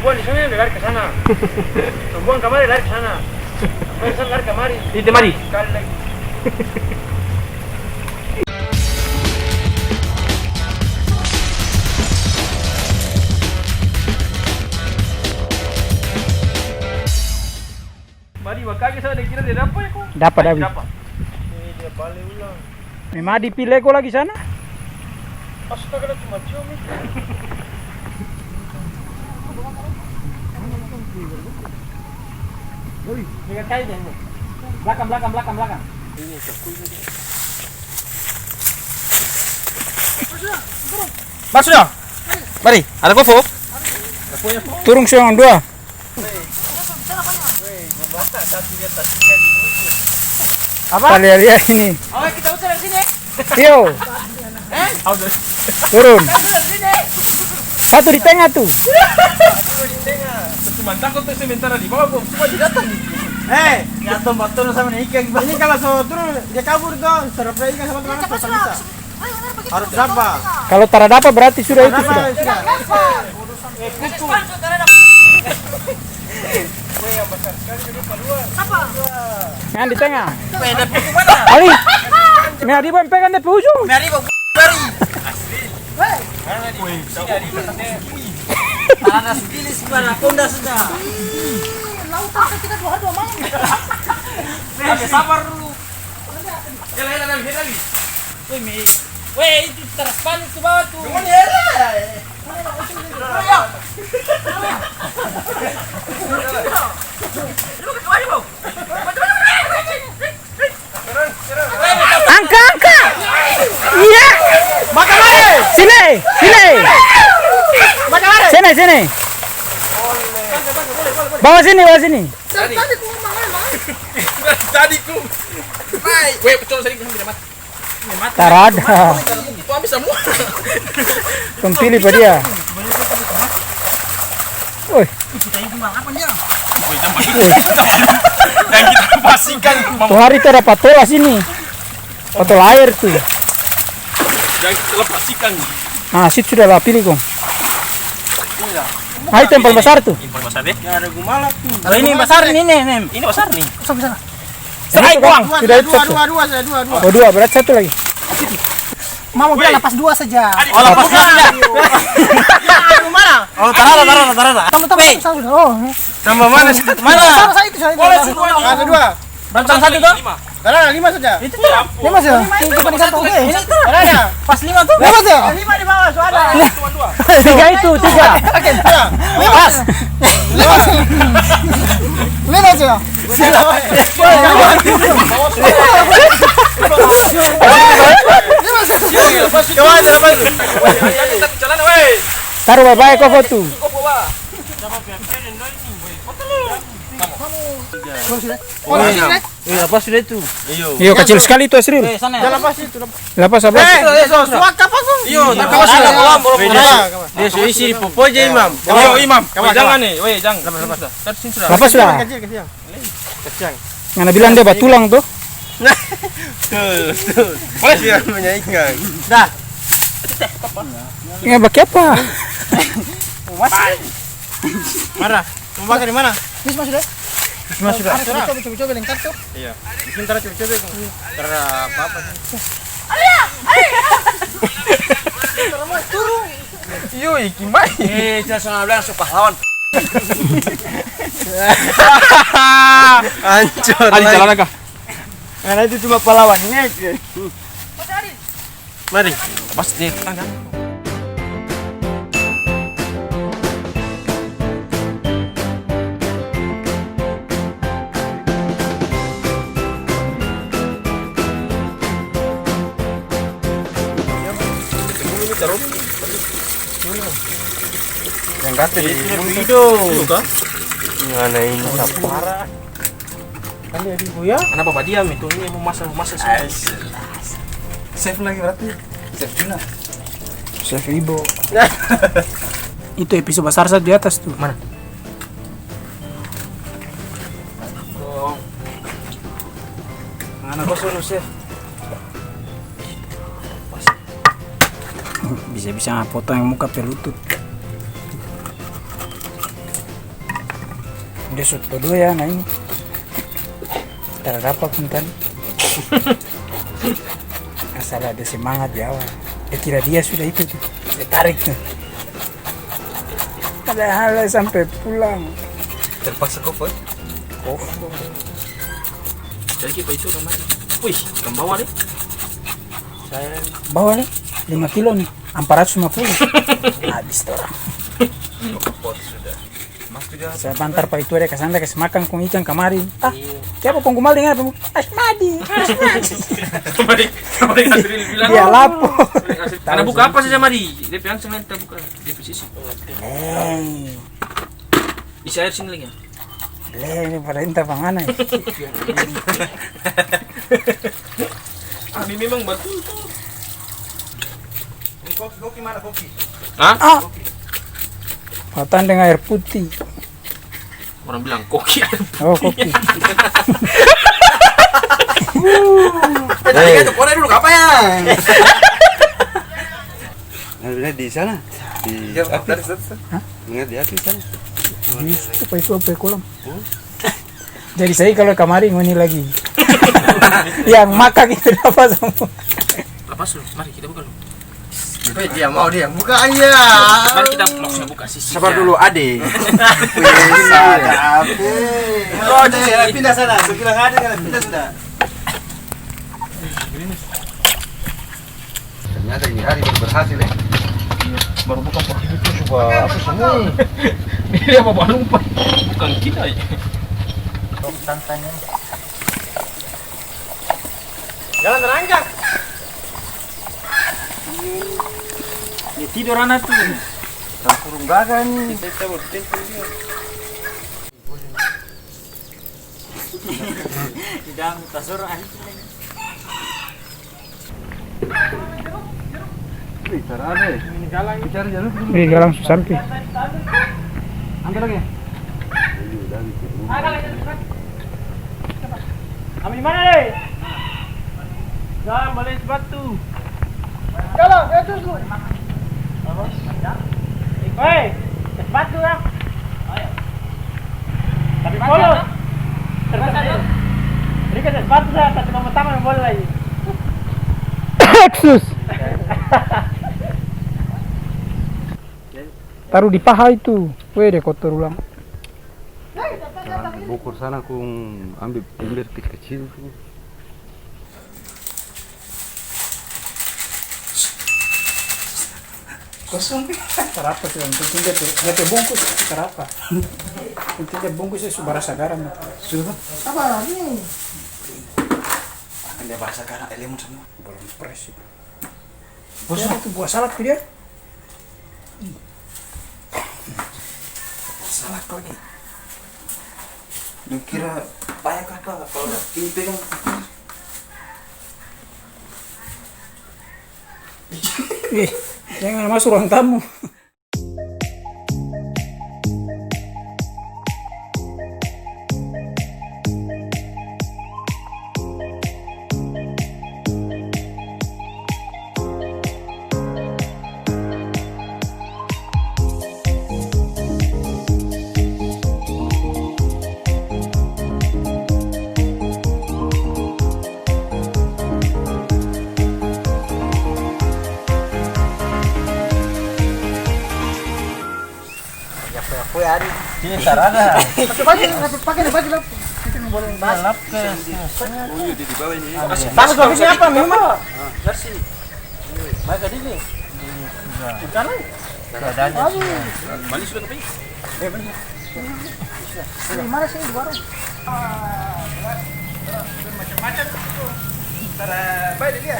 buang di sana, lari ke sana. Buang kemari, lari ke sana. Sampai lari kemari. Itu mari. Sekali lagi. Mari wakage saya kira dia dapat ya kok. Dapat Abi. Dapat. Ini dia balik ulang. Memang dipilih kok lagi sana. Astaga, cuma cium itu. Dekat kali deh. Belakang. Ini cakui saja. Masuk ya. Mari, ada kofo. Turun siang 2. Apa? Lihat ini. Oh, kita usir dari sini. Yo. Turun. Satu di tengah tuh. Cuma takut tuh sementara di bawah, cuma di datang. Ya tombak turun sama ikan. Ini kalau so turun dia kabur tuh, serapnya ikan sama teman bisa. Harus berapa? Kalau tak dapat berarti sudah itu sudah. Yang di tengah. Ali. Nah, di bawah pegang dari ujung. Mari bang. Karena sekali sebenarnya konda sudah. Lautan kita 2 malam. Sabar dulu. Jalan lagi. Weh, itu teras panik ke bawah tuh. Angka. Iya. Sini. Sini. Bawa sini. Tadi ku. Weh, betul sering tidak mati. Tarada. Itu habis semua. Pilih pada dia. Woi. Dan kita pastikan Tuh hari itu ada patola sini. Patola air tuh. yang kita pastikan. Nah, sit sudah lah pilih kong. Ah, itu yang paling besar tuh. Ini paling besar deh. Ya ada gumala tuh. Kalau ini besar ini nih. Ini besar nih. Serai kuang. Sudah itu satu. Dua. Oh, 2 berarti satu lagi. Mama bilang lepas 2 saja. Oh, lepas saja. Gumala. Oh, tarada. Teman-teman satu. Oh. Tambah mana? Sama saya itu saya. Ada 2. Berapa satu tuh? Ada 5 saja. Itu tuh. 5 saja. Itu paling satu. Oke. Ada. Pas 5 tuh. 5 saja. 5 di bawah suara. 3 itu, 3. Oke, pulang. Pas. 5 saja. Taruh baik kau foto. Apa sudah itu? Iya, kecil sekali itu Asril. Jangan lepas itu. Lepas apa? Suaka apa kok? Iyo, Apa tapi sudah kolam dia sudah isi popo aja imam. Oh, imam. Jangan nih, weh, jangan. Lepas sudah. Lepas lah. Kecil. Ngana bilang dia batulang tuh. Tuh. Boleh sih menyanyikan. Dah. Nggak pakai apa? Marah. Mau pakai di mana? Ini sudah. Coba lengkap tuh. Iya. Sebentar coba. Karena apa? Iyo, ikimai. Jangan bilang suka lawan. Hancur. Ali jalan kah? Karena itu cuma pahlawannya. Mari. Pas di tangan. Yang kata di hidup. Mana ini parah. Kan dia di buya. Kenapa Pak diam itu? Ini mau masak semua. Save lagi berarti. Save Cina. Chef Ibo. Itu episode besar saat di atas tuh. Mana? Mana kosong chef? Bisa-bisa potong yang muka pelutut. Dia soto dua ya, nah ini. Tidak apa pun kan. Asal ada semangat di awal. Kira dia sudah itu tuh, dia tarik tuh. Padahal sampai pulang. Terpaksa kofo. Kofo. Jadi apa itu namanya? Wih, ikan bawal nih. Saya bawa nih 5 kilo nih, 450. Habis tuh orang. Pot sudah. Mas juga. Saya bantar Pak itu ada kesana kasih makan kong ikan kemarin. Siapa kong gumal dengan apa? Asmadi. Kemarin Nasril bilang. Dia lapo. Karena buka apa saja mari? Dia bilang sengaja kita buka di posisi. Isi air sini lagi. Ini perintah panganan. Ini memang betul tuh. Koki mana koki? Hah? Matan dengan air putih. Orang bilang koki. Oh, kopi. Tadi kan tuh dulu ngapain? Lihat di sana. Di atas. Lihat di atas sana. Apa itu apa kolam? Jadi saya kalau kemarin ini lagi. Yang makan itu apa semua? Lepas lu, mari kita buka lu. Dia mau dia buka aja. Mari kita langsung buka sisi. Sabar dulu, Ade. Bisa tapi. Oh, dia pindah sana. Sebilang ada kan pindah sudah. Ternyata ini hari baru berhasil ya. Baru buka pakai itu coba apa semua. Dia mau lupa. Bukan kita ya. Tantanya. Jalan terangkat. Dia tidur anak tuh. Tak kurung gagal nih. Kita buat tempo dia. Tidak minta suruh ahli. Ini galang bicara jalan. Ini galang sampai. Ambil lagi. Ambil mana deh? Jangan balik sepatu. Kalau dia terus lu. Hei, sepatu lah. Ayo. Tapi polos. Ini kan sepatu dah, tapi pertama yang boleh lagi. Exus. Taruh di paha itu. Weh, deh kotor ulang. Bukur sana aku ambil ember kecil tuh. Kosong. Terapa sih? Penting dia bungkus. Terapa? Penting dia bungkusnya sudah rasa garam. Sudah. Apa ini? Dia bahasa garam lemon semua. Belum fresh. Bos itu buah salad dia. Salah kau nih. Lu kira banyak apa kalau ini pegang? Jangan masuk ruang tamu. Ini sarana. Pakai baju lap. Itu boleh lap ke. Oh, di bawah ini. Bagus bagusnya apa memang? Versi. Baca di sini. Bukan lagi. Adanya. Balik sudah ke Ini mana sih di warung? Macam-macam. Tara, baik dia.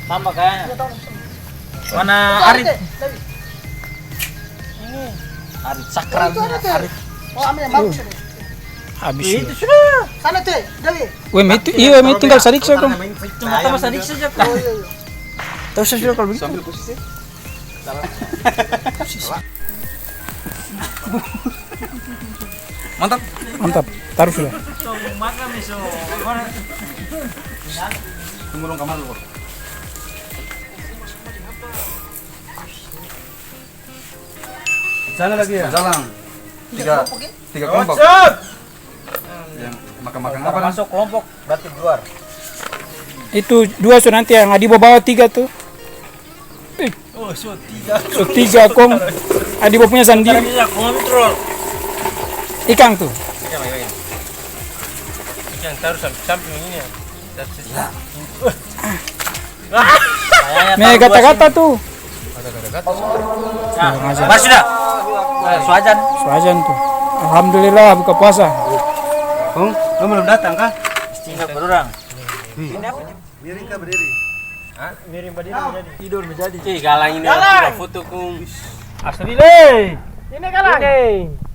Tambah kayaknya. Mana Arif? Ini Arif sakral. Arif. Oh, ambil yang bagus ini. Habis. Itu sudah. Sana tuh, Dewi. Weh, itu iya, tinggal sadik saja dong. Cuma sadik saja. Oh iya iya. Tahu saya sudah kalau begitu. Sambil posisi. Mantap. Mantap. Taruh sudah. Makan miso. Tunggu dong kamar lu. Sana lagi ya. Jalan. Tiga kelompok. Masuk. Yang makan-makan apa kan? Masuk kelompok berarti keluar. Itu 2 so nanti yang Adibo bawa 3 tuh. Oh, so 3. So 3 kong. Adibo punya sendiri. Bisa kontrol. Ikan tuh. Yang taruh samping ini ya. Nih kata-kata tuh. Mas sudah. Suajan. Suajan tuh. Alhamdulillah buka puasa. Kong, kamu belum datang kah? Tinggal berorang. Miring kah berdiri? Miring berdiri menjadi. Tidur menjadi. Galang ini Galang. foto kung. Asli le. Ini galang. Ini.